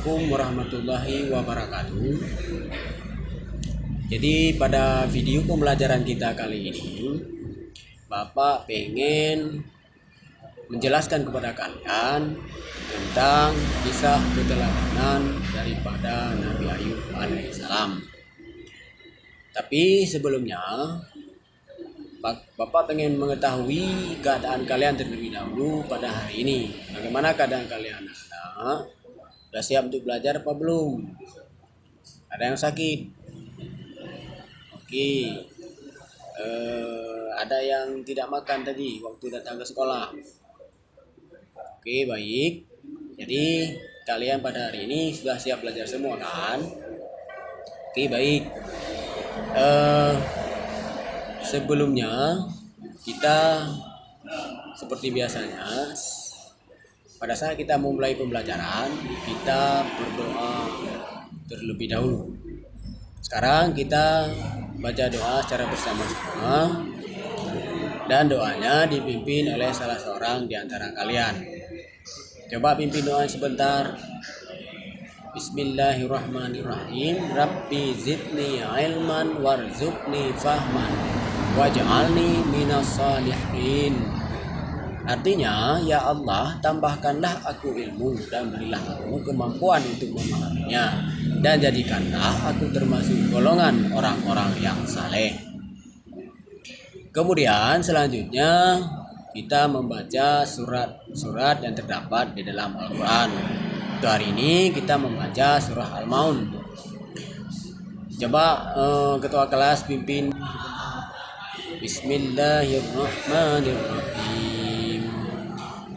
Assalamualaikum warahmatullahi wabarakatuh. Jadi pada video pembelajaran kita kali ini, Bapak pengen menjelaskan kepada kalian tentang kisah keteladanan daripada Nabi Ayub alaihissalam. Tapi sebelumnya, Bapak pengen mengetahui keadaan kalian terlebih dahulu pada hari ini. Bagaimana keadaan kalian? Sudah siap untuk belajar apa belum? Ada yang sakit? Oke. Ada yang tidak makan tadi waktu datang ke sekolah? Oke, baik. Jadi kalian pada hari ini sudah siap belajar semua kan? Oke, baik. Sebelumnya kita seperti biasanya, pada saat kita memulai pembelajaran, kita berdoa terlebih dahulu. Sekarang kita baca doa secara bersama-sama, dan doanya dipimpin oleh salah seorang di antara kalian. Coba pimpin doa sebentar. Bismillahirrahmanirrahim. Rabbi zidni ilman warzuqni fahman waj'alni minas salihin. Artinya, ya Allah, tambahkanlah aku ilmu dan berilah aku kemampuan untuk memahaminya, dan jadikanlah aku termasuk golongan orang-orang yang saleh. Kemudian selanjutnya kita membaca surat-surat yang terdapat di dalam Al-Quran. Untuk hari ini kita membaca surah Al-Maun. Coba ketua kelas pimpin. Bismillahirrahmanirrahim.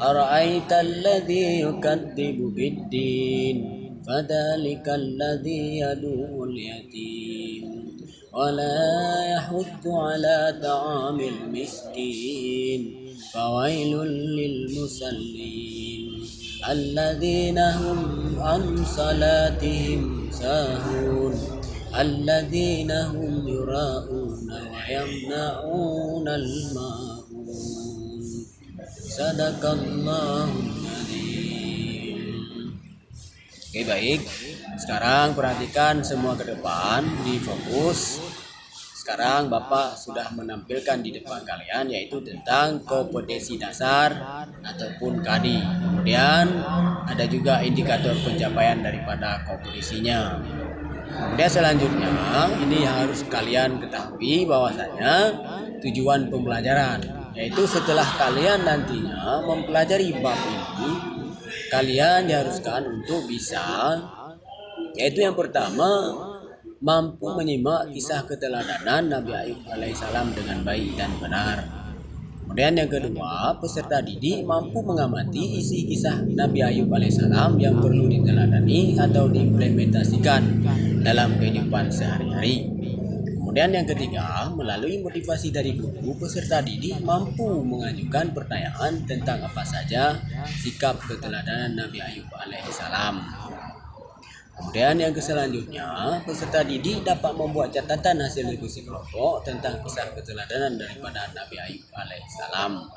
Ara'aita alladhi yukadzibu biddin, fadhalika alladhi yadu'ul yatim, wa la yahuddu ala ta'amil miskin, fawailul lil musallin, alladhina hum an salatihim sahun, alladhina hum yura'una wa yamna'una al-ma'un. Sadaqallahul adzim. Oke, baik. Sekarang perhatikan semua ke depan, difokus. Sekarang Bapak sudah menampilkan di depan kalian yaitu tentang kompetensi dasar ataupun KADI. Kemudian ada juga indikator pencapaian daripada kompetisinya. Kemudian selanjutnya ini harus kalian ketahui bahwasanya tujuan pembelajaran, yaitu setelah kalian nantinya mempelajari bab ini, kalian diharuskan untuk bisa, yaitu yang pertama, mampu menyimak kisah keteladanan Nabi Ayub alaihissalam dengan baik dan benar. Kemudian yang kedua, peserta didik mampu mengamati isi kisah Nabi Ayub alaihissalam yang perlu diteladani atau diimplementasikan dalam kehidupan sehari-hari. Kemudian yang ketiga, melalui motivasi dari guru, peserta didik mampu mengajukan pertanyaan tentang apa saja sikap keteladanan Nabi Ayub alaihissalam. Kemudian yang selanjutnya, peserta didik dapat membuat catatan hasil diskusi kelompok tentang kisah keteladanan daripada Nabi Ayub alaihissalam.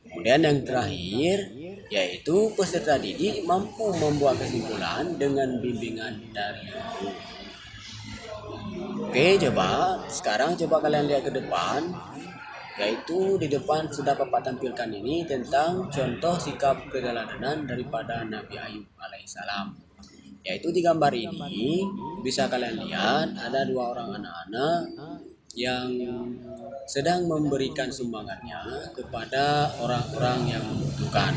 Kemudian yang terakhir, yaitu peserta didik mampu membuat kesimpulan dengan bimbingan dari guru. Oke, sekarang coba kalian lihat ke depan, yaitu di depan sudah Bapak tampilkan ini tentang contoh sikap keteladanan daripada Nabi Ayub alaihissalam. Yaitu di gambar ini bisa kalian lihat ada dua orang anak-anak yang sedang memberikan sumbangannya kepada orang-orang yang membutuhkan.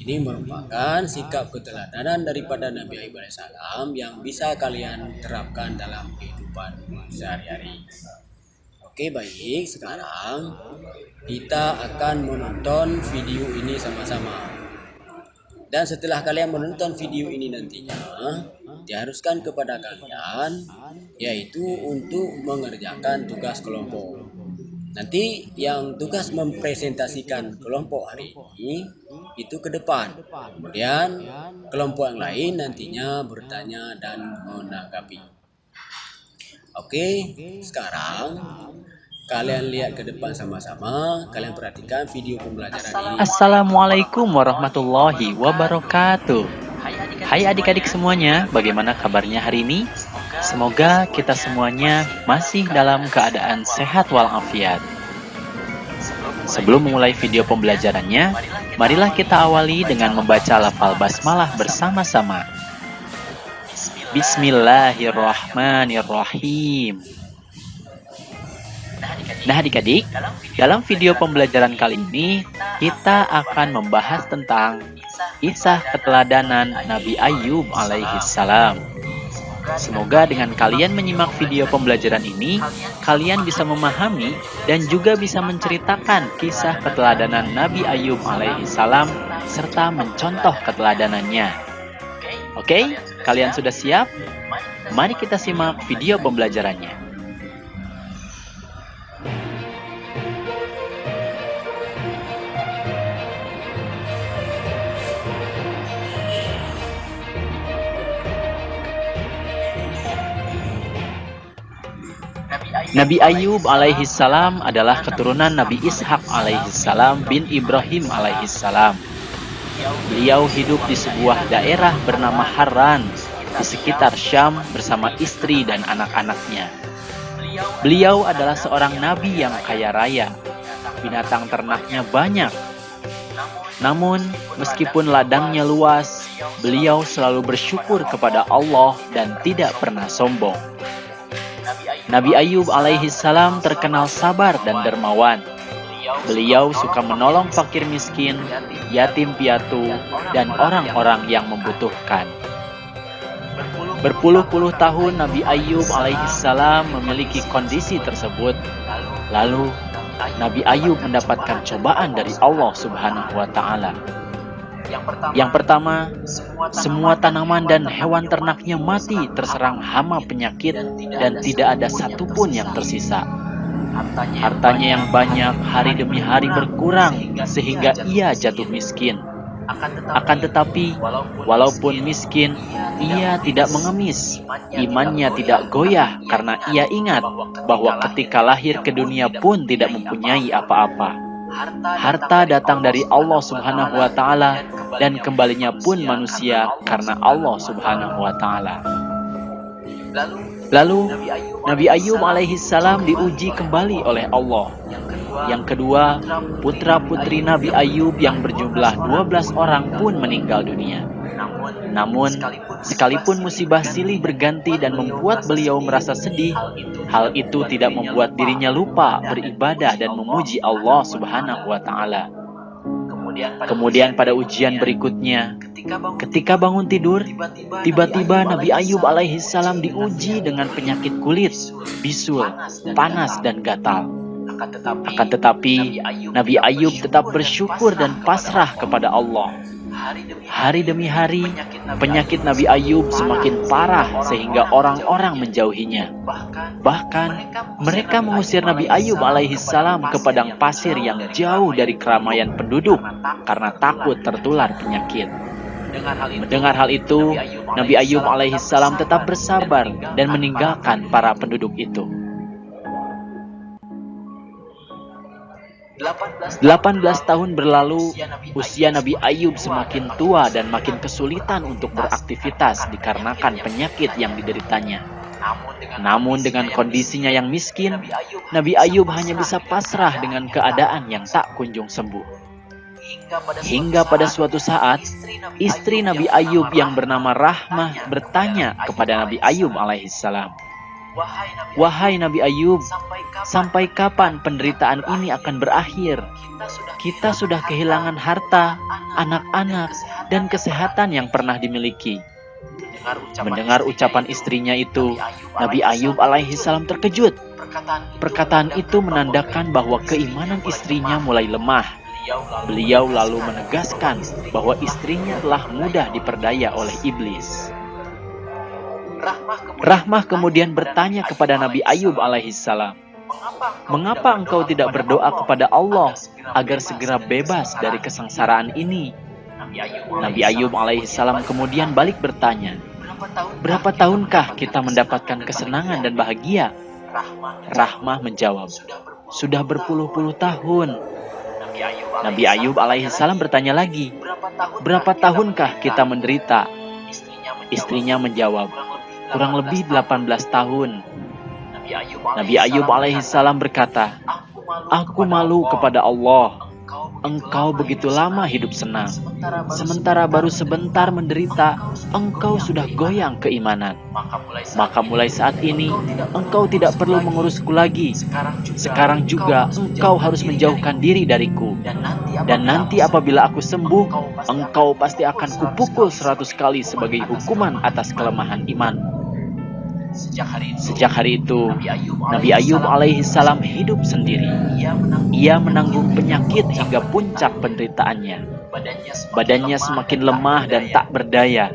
Ini merupakan sikap keteladanan daripada Nabi Ayub alaihissalam yang bisa kalian terapkan dalam kehidupan sehari-hari. Oke, baik, sekarang kita akan menonton video ini sama-sama. Dan setelah kalian menonton video ini nantinya, diharuskan kepada kalian yaitu untuk mengerjakan tugas kelompok. Nanti yang tugas mempresentasikan kelompok hari ini itu ke depan. Kemudian kelompok yang lain nantinya bertanya dan menanggapi. Oke, sekarang kalian lihat ke depan sama-sama. Kalian perhatikan video pembelajaran ini. Assalamualaikum warahmatullahi wabarakatuh. Hai adik-adik semuanya, bagaimana kabarnya hari ini? Semoga kita semuanya masih dalam keadaan sehat walafiat. Sebelum memulai video pembelajarannya, marilah kita awali dengan membaca lafal basmalah bersama-sama. Bismillahirrahmanirrahim. Nah adik-adik, dalam video pembelajaran kali ini, kita akan membahas tentang kisah keteladanan Nabi Ayub alaihissalam. Semoga dengan kalian menyimak video pembelajaran ini, kalian bisa memahami dan juga bisa menceritakan kisah keteladanan Nabi Ayub alaihissalam serta mencontoh keteladanannya. Oke, kalian sudah siap? Mari kita simak video pembelajarannya. Nabi Ayub alaihissalam adalah keturunan Nabi Ishak alaihissalam bin Ibrahim alaihissalam. Beliau hidup di sebuah daerah bernama Haran di sekitar Syam bersama istri dan anak-anaknya. Beliau adalah seorang nabi yang kaya raya. Binatang ternaknya banyak. Namun, meskipun ladangnya luas, beliau selalu bersyukur kepada Allah dan tidak pernah sombong. Nabi Ayub alaihissalam terkenal sabar dan dermawan. Beliau suka menolong fakir miskin, yatim piatu, dan orang-orang yang membutuhkan. Berpuluh-puluh tahun Nabi Ayub alaihissalam memiliki kondisi tersebut. Lalu, Nabi Ayub mendapatkan cobaan dari Allah Subhanahu wa Ta'ala. Yang pertama, semua tanaman dan hewan ternaknya mati terserang hama penyakit dan tidak ada satupun yang tersisa. Hartanya yang banyak hari demi hari berkurang sehingga ia jatuh miskin. Akan tetapi, walaupun miskin, ia tidak mengemis. Imannya tidak goyah karena ia ingat bahwa ketika lahir ke dunia pun tidak mempunyai apa-apa. Harta datang dari Allah Subhanahu wa Ta'ala dan kembalinya pun manusia karena Allah Subhanahu wa Ta'ala. Lalu Nabi Ayub alaihissalam diuji kembali oleh Allah. Yang kedua, putra-putri Nabi Ayub yang berjumlah 12 orang pun meninggal dunia. Namun, sekalipun musibah silih berganti dan membuat beliau merasa sedih, hal itu tidak membuat dirinya lupa beribadah dan memuji Allah Subhanahu wa Ta'ala. Kemudian pada ujian berikutnya, ketika bangun tidur, tiba-tiba Nabi Ayub alaihissalam diuji dengan penyakit kulit, bisul, panas, dan gatal. Akan tetapi, Nabi Ayub tetap bersyukur dan pasrah kepada Allah. Hari demi hari, penyakit Nabi Ayub semakin parah sehingga orang-orang menjauhinya. Bahkan, mereka mengusir Nabi Ayub alaihissalam ke padang pasir yang jauh dari keramaian penduduk karena takut tertular penyakit. Mendengar hal itu, Nabi Ayub alaihissalam tetap bersabar dan meninggalkan para penduduk itu. 18 tahun berlalu, usia Nabi Ayub semakin tua dan makin kesulitan untuk beraktivitas dikarenakan penyakit yang dideritanya. Namun dengan kondisinya yang miskin, Nabi Ayub hanya bisa pasrah dengan keadaan yang tak kunjung sembuh. Hingga pada suatu saat, istri Nabi Ayub yang bernama Rahmah bertanya kepada Nabi Ayub alaihissalam, "Wahai Nabi Ayub, sampai kapan penderitaan ini akan berakhir? Kita sudah kehilangan harta, anak-anak, dan kesehatan yang pernah dimiliki." Mendengar ucapan istrinya itu, Nabi Ayub alaihissalam terkejut. Perkataan itu menandakan bahwa keimanan istrinya mulai lemah. Beliau lalu menegaskan bahwa istrinya telah mudah diperdaya oleh iblis. Rahmah kemudian bertanya kepada Nabi Ayub alaihissalam, "Mengapa engkau tidak berdoa kepada Allah agar segera bebas dari kesengsaraan ini?" Nabi Ayub alaihissalam kemudian balik bertanya, "Berapa tahunkah kita mendapatkan kesenangan dan bahagia?" Rahmah menjawab, "Sudah berpuluh-puluh tahun." Nabi Ayub alaihissalam bertanya lagi, "Berapa tahunkah kita menderita?" Istrinya menjawab, kurang lebih 18 tahun. Nabi Ayub alaihissalam berkata, aku malu kepada Allah. Engkau begitu lama hidup senang, sementara baru sebentar menderita, engkau sudah goyang keimanan. Maka mulai saat ini, engkau tidak perlu mengurusku lagi. Sekarang juga engkau harus menjauhkan diri dariku. Dan nanti apabila aku sembuh, engkau pasti akan kupukul 100 kali sebagai hukuman atas kelemahan imanmu. Sejak hari itu, Nabi Ayub alaihissalam hidup sendiri. Ia menanggung penyakit hingga puncak penderitaannya. Badannya semakin lemah dan tak berdaya.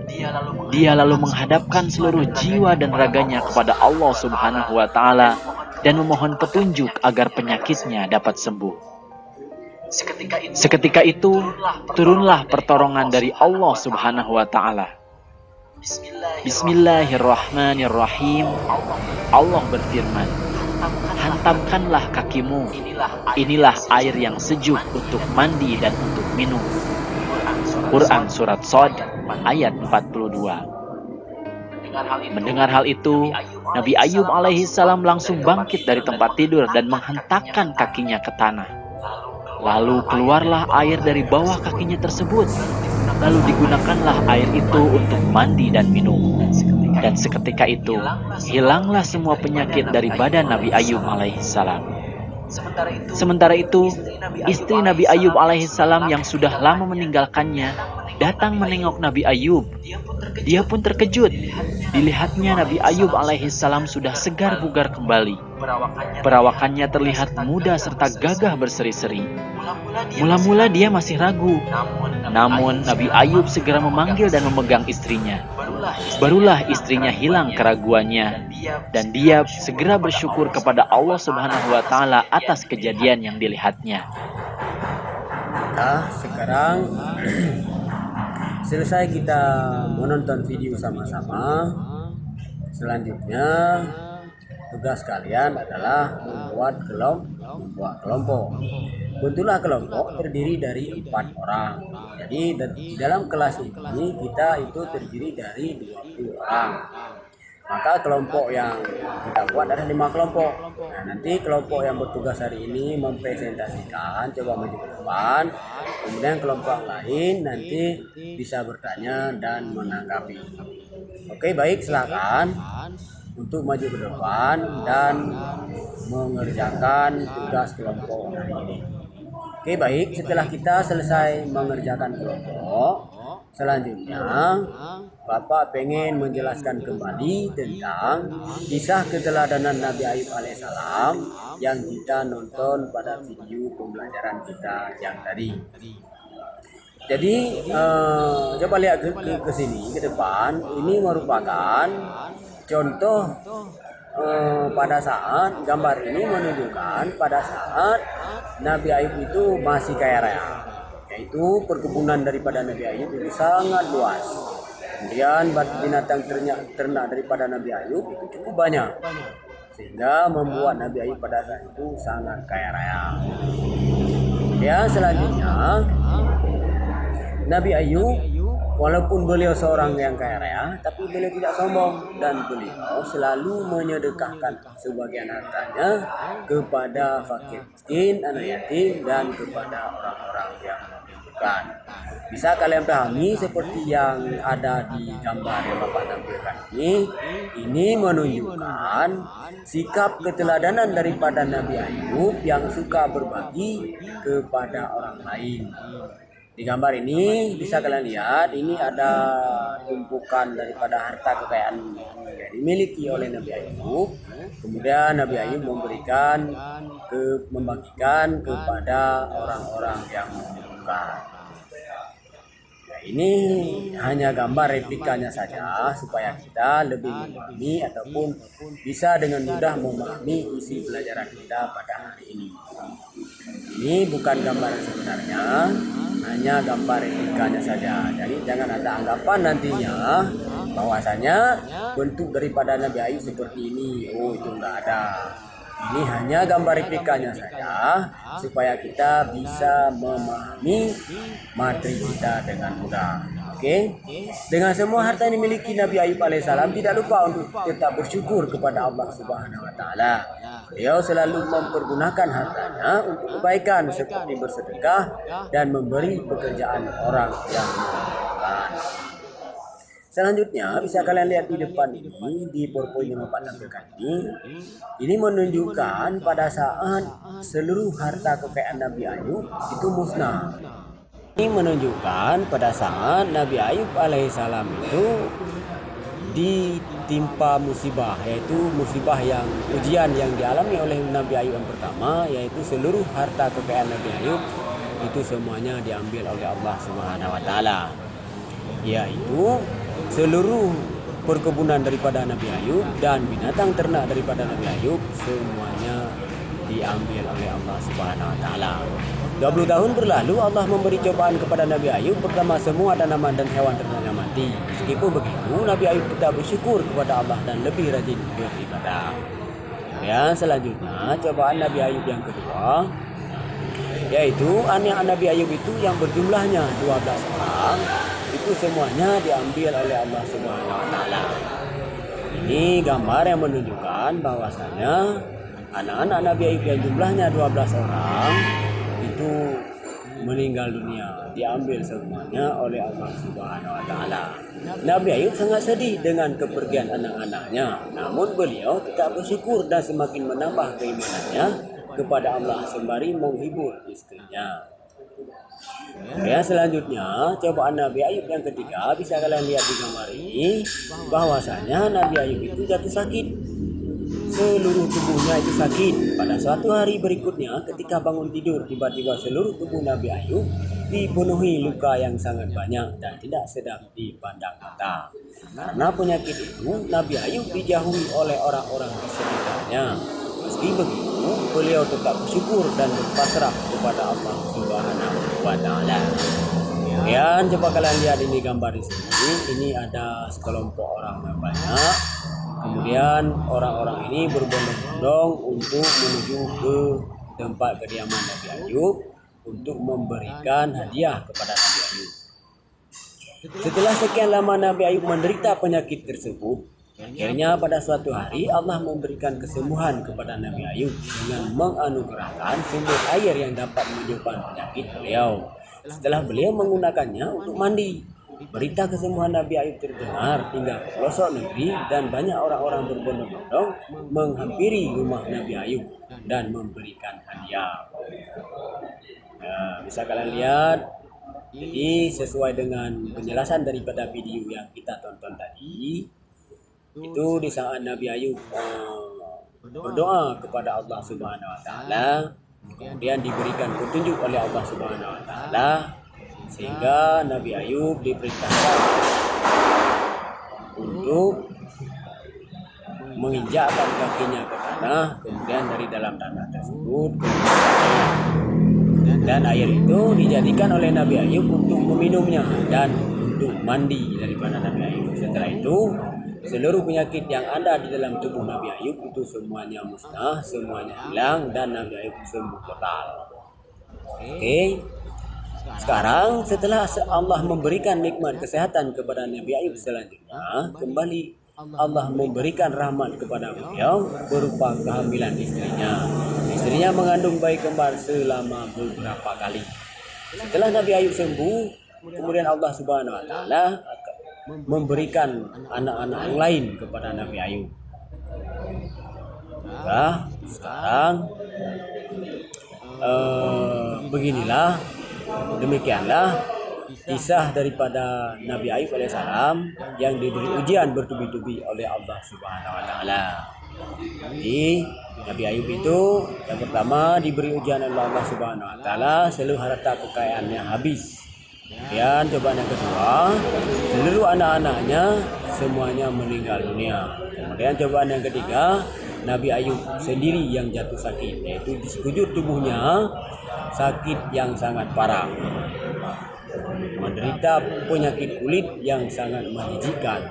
Dia lalu menghadapkan seluruh jiwa dan raganya kepada Allah Subhanahu wa Ta'ala dan memohon petunjuk agar penyakitnya dapat sembuh. Seketika itu, turunlah pertolongan dari Allah Subhanahu wa Ta'ala. Bismillahirrahmanirrahim. Allah berfirman, hantamkanlah kakimu. Inilah air yang sejuk untuk mandi dan untuk minum. Quran Surat Shad ayat 42. Mendengar hal itu, Nabi Ayub alaihissalam langsung bangkit dari tempat tidur dan menghentakkan kakinya ke tanah. Lalu keluarlah air dari bawah kakinya tersebut. Lalu digunakanlah air itu untuk mandi dan minum. Dan seketika itu, hilanglah semua penyakit dari badan Nabi Ayub alaihissalam. Sementara itu, istri Nabi Ayub alaihissalam yang sudah lama meninggalkannya, datang menengok Nabi Ayub. Dia pun terkejut. Dilihatnya Nabi Ayub alaihissalam sudah segar bugar kembali. Perawakannya terlihat muda serta gagah berseri-seri. Mula-mula dia masih ragu. Namun Nabi Ayub segera memanggil dan memegang istrinya. Barulah istrinya hilang keraguannya. Dan dia segera bersyukur kepada Allah Subhanahu wa Ta'ala atas kejadian yang dilihatnya. Nah, sekarang selesai kita menonton video sama-sama. Selanjutnya tugas kalian adalah membuat kelompok. Bentuklah kelompok terdiri dari 4 orang. Jadi di dalam kelas ini kita itu terdiri dari 20 orang. Maka kelompok yang kita buat ada 5 kelompok. Nah, nanti kelompok yang bertugas hari ini mempresentasikan, coba maju ke depan. Kemudian kelompok lain nanti bisa bertanya dan menanggapi. Oke, baik, silakan untuk maju ke depan dan mengerjakan tugas kelompok hari ini. Oke, baik, setelah kita selesai mengerjakan kelompok, selanjutnya Bapak pengen menjelaskan kembali tentang kisah keteladanan Nabi Ayub alaihissalam yang kita nonton pada video pembelajaran kita yang tadi. Jadi coba lihat ke sini, ke depan. Ini merupakan contoh pada saat gambar ini menunjukkan pada saat Nabi Ayub itu masih kaya raya, yaitu perkebunan daripada Nabi Ayub itu sangat luas. Kemudian binatang ternak daripada Nabi Ayub itu cukup banyak, sehingga membuat Nabi Ayub pada saat itu sangat kaya raya. Ya, selanjutnya Nabi Ayub, walaupun beliau seorang yang kaya raya, tapi beliau tidak sombong dan beliau selalu menyedekahkan sebagian hartanya kepada fakir miskin, anak yatim, dan kepada orang-orang yang membutuhkan. Bisa kalian pahami seperti yang ada di gambar yang Bapak tampilkan ini menunjukkan sikap keteladanan daripada Nabi Ayub yang suka berbagi kepada orang lain. Di gambar ini bisa kalian lihat, ini ada tumpukan daripada harta kekayaan yang dimiliki oleh Nabi Ayub. Kemudian Nabi Ayub membagikan kepada orang-orang yang membutuhkan. Nah, ini hanya gambar replikanya saja supaya kita lebih memahami ataupun bisa dengan mudah memahami isi pelajaran kita pada hari ini. Ini bukan gambar yang sebenarnya, hanya gambar replikanya saja. Jadi jangan ada anggapan nantinya bahwasanya bentuk daripada Nabi Ayub seperti ini. Oh, itu enggak ada. Ini hanya gambar replikanya saja supaya kita bisa memahami materi kita dengan mudah. Oke. Dengan semua harta yang dimiliki Nabi Ayub alaihissalam tidak lupa untuk tetap bersyukur kepada Allah Subhanahu wa taala. Beliau selalu mempergunakan hartanya untuk kebaikan seperti bersedekah dan memberi pekerjaan orang yang membutuhkan. Selanjutnya bisa kalian lihat di depan ini di PowerPoint yang Bapak tampilkan ini. Ini menunjukkan pada saat seluruh harta kekayaan Nabi Ayub itu musnah. Ini menunjukkan pada saat Nabi Ayub alaihissalam itu ditimpa musibah, yaitu musibah yang ujian yang dialami oleh Nabi Ayub yang pertama, yaitu seluruh harta kekayaan Nabi Ayub itu semuanya diambil oleh Allah Subhanahu wa taala, yaitu seluruh perkebunan daripada Nabi Ayub dan binatang ternak daripada Nabi Ayub semuanya diambil oleh Allah Subhanahu wa taala. 20 tahun berlalu Allah memberi cobaan kepada Nabi Ayub, pertama semua tanaman dan hewan ternaknya mati. Meskipun begitu, Nabi Ayub tetap bersyukur kepada Allah dan lebih rajin beribadah. Dan selanjutnya cobaan Nabi Ayub yang kedua, yaitu anak Nabi Ayub itu yang berjumlahnya 12 orang, itu semuanya diambil oleh Allah Subhanahu wa taala. Ini gambar yang menunjukkan bahwasanya anak-anak Nabi Ayub yang jumlahnya 12 orang itu meninggal dunia, diambil semuanya oleh Allah Subhanahu wa taala. Nabi Ayub sangat sedih dengan kepergian anak-anaknya, namun beliau tetap bersyukur dan semakin menambah keimanannya kepada Allah sembari menghibur istrinya. Ya, selanjutnya cobaan Nabi Ayub yang ketiga bisa kalian lihat di gambar ini, bahwasanya Nabi Ayub itu jatuh sakit. Seluruh tubuhnya itu sakit. Pada suatu hari berikutnya ketika bangun tidur, tiba-tiba seluruh tubuh Nabi Ayub dipenuhi luka yang sangat banyak dan tidak sedap dipandang mata. Karena penyakit itu, Nabi Ayub dijauhi oleh orang-orang di sekitarnya. Meski begitu, beliau tetap bersyukur dan berpasrah kepada Allah Subhanahu wa taala. Dan coba kalian lihat ini gambar di sini. Ini ada sekelompok orang yang banyak. Kemudian orang-orang ini berbondong-bondong untuk menuju ke tempat kediaman Nabi Ayub untuk memberikan hadiah kepada Nabi Ayub. Setelah sekian lama Nabi Ayub menderita penyakit tersebut, akhirnya pada suatu hari Allah memberikan kesembuhan kepada Nabi Ayub dengan menganugerahkan sumber air yang dapat menyembuhkan penyakit beliau. Setelah beliau menggunakannya untuk mandi, berita kesembuhan Nabi Ayub terdengar hingga ke pelosok negeri dan banyak orang-orang berbondong-bondong menghampiri rumah Nabi Ayub dan memberikan hadiah. Nah, bisa kalian lihat, jadi sesuai dengan penjelasan daripada video yang kita tonton tadi, itu di saat Nabi Ayub berdoa kepada Allah Subhanahu wa taala, kemudian diberikan petunjuk oleh Allah Subhanahu wa taala sehingga Nabi Ayub diperintahkan untuk menginjakkan kakinya ke tanah, kemudian dari dalam tanah tersebut dan air itu dijadikan oleh Nabi Ayub untuk meminumnya dan untuk mandi daripada Nabi Ayub. Setelah itu seluruh penyakit yang ada di dalam tubuh Nabi Ayub itu semuanya musnah, semuanya hilang dan Nabi Ayub sembuh total. Oke. Sekarang setelah Allah memberikan nikmat kesehatan kepada Nabi Ayub, selanjutnya kembali Allah memberikan rahmat kepada beliau berupa kehamilan istrinya. Istrinya mengandung bayi kembar selama beberapa kali. Setelah Nabi Ayub sembuh, kemudian Allah Subhanahu wa taala memberikan anak-anak yang lain kepada Nabi Ayub. Nah, sekarang beginilah, demikianlah kisah daripada Nabi Ayub alaihissalam yang diberi ujian bertubi-tubi oleh Allah Subhanahu wa taala. Jadi Nabi Ayub itu yang pertama diberi ujian oleh Allah Subhanahu wa taala, seluruh harta kekayaannya habis. Dan cobaan yang kedua, seluruh anak-anaknya semuanya meninggal dunia. Kemudian cobaan yang ketiga, Nabi Ayub sendiri yang jatuh sakit, yaitu di sekujur tubuhnya sakit yang sangat parah, menderita penyakit kulit yang sangat menjijikkan.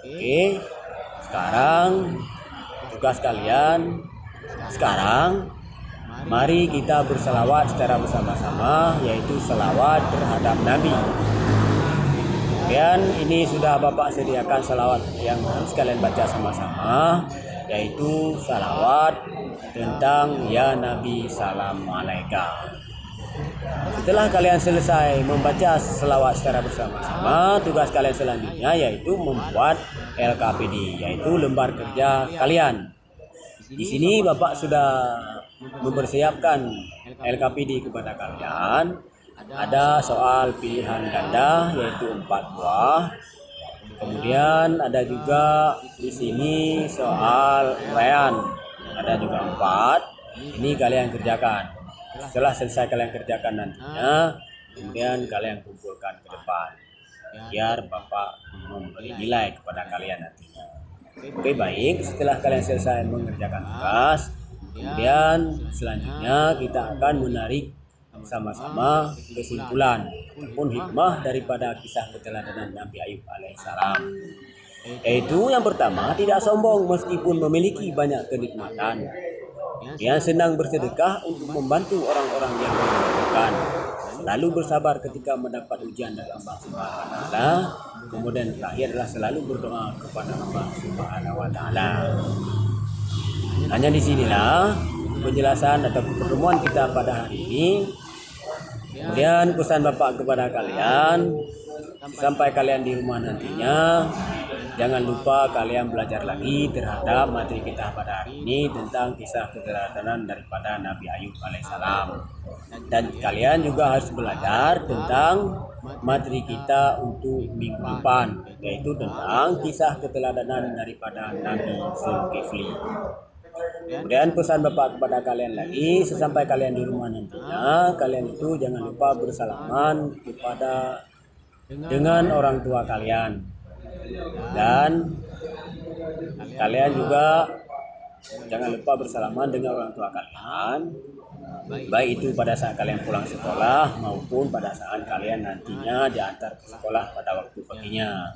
Oke, sekarang tugas kalian, sekarang mari kita berselawat secara bersama-sama, yaitu selawat terhadap Nabi. Kemudian ini sudah Bapak sediakan salawat yang harus kalian baca sama-sama, yaitu salawat tentang Ya Nabi Salam Alaika. Setelah kalian selesai membaca selawat secara bersama-sama, tugas kalian selanjutnya yaitu membuat LKPD, yaitu lembar kerja kalian. Di sini Bapak sudah mempersiapkan LKPD kepada kalian. Ada soal pilihan ganda yaitu 4 buah. Kemudian ada juga di sini soal uraian, ada juga 4. Ini kalian kerjakan. Setelah selesai kalian kerjakan nantinya, kemudian kalian kumpulkan ke depan biar Bapak memberi nilai kepada kalian nantinya. Oke, baik. Setelah kalian selesai mengerjakan tugas, kemudian selanjutnya kita akan menarik sama-sama kesimpulan ataupun hikmah daripada kisah keteladanan Nabi Ayub alaihissalam. Yaitu yang pertama, tidak sombong meskipun memiliki banyak kenikmatan. Dia senang bersedekah untuk membantu orang-orang yang membutuhkan. Selalu bersabar ketika mendapat ujian dari Allah Subhanahu wa taala. Kemudian terakhir adalah selalu berdoa kepada Allah Subhanahu wa taala. Hanya di sinilah penjelasan atau pertemuan kita pada hari ini. Kemudian pesan Bapak kepada kalian, sampai kalian di rumah nantinya, jangan lupa kalian belajar lagi terhadap materi kita pada hari ini tentang kisah keteladanan daripada Nabi Ayub alaihissalam. Dan kalian juga harus belajar tentang materi kita untuk minggu depan, yaitu tentang kisah keteladanan daripada Nabi Zulkifli. Kemudian pesan Bapak kepada kalian lagi, sesampai kalian di rumah nantinya, kalian itu jangan lupa bersalaman dengan orang tua kalian. Dan kalian juga jangan lupa bersalaman dengan orang tua kalian, baik itu pada saat kalian pulang sekolah maupun pada saat kalian nantinya diantar ke sekolah pada waktu paginya.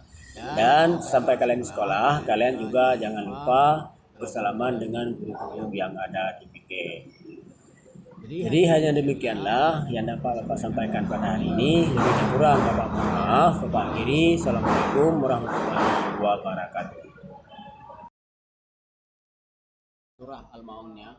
Dan sampai kalian di sekolah, kalian juga jangan lupa bersalaman dengan guru-guru yang ada di PK. Jadi hanya demikianlah yang dapat Bapak sampaikan pada hari ini. Lebih dan kurang Bapak mohon maaf. Bapak akhiri. Assalamualaikum warahmatullahi wabarakatuh. Surah Al-Maunnya